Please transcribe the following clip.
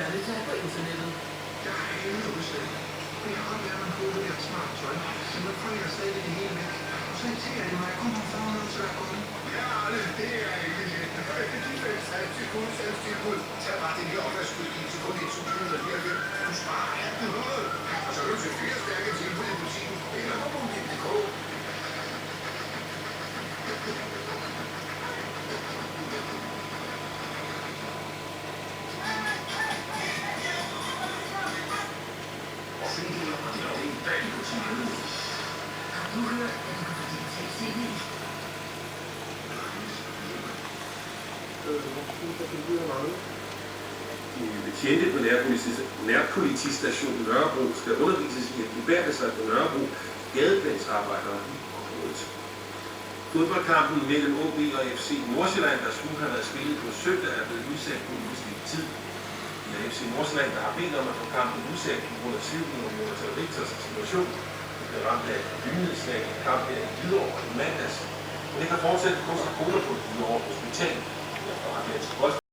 moderne tøj på internettet. Jeg hader udstilling. Det kan godt være, at man køber det her smart tøj, men der falder stadig det hele væk. Og så irriterer det mig, at jeg kun har 500 til at komme. Ja, det er ikke let. De fælles salgstilbud. Tag bare det her opvaskudgiv til kun 1.999. Du sparer 1.800. Og så er du til 4 stærke tilbud i butikken. Eller på Mobil.dk. Har du hørt, at du kan få digitalt CV? Betjente på nærpolitistation Nørrebro skal undervises i at gebærde sig på Nørrebro gadeplansarbejdere i området. Fodboldkampen mellem OB og FC Nordsjælland, der skulle have været spillet på søndag, er blevet udsat på ubestemt tid. Det er FC Nordsjælland, der har bedt om at få kampen udsat på grund af tvivlen om Jonathan Richters situation. Det blev ramt af lynedslag i kamp her i Hvidovre i mandags. Men det kan fortsætte på Cola på Hvidovre Hospital.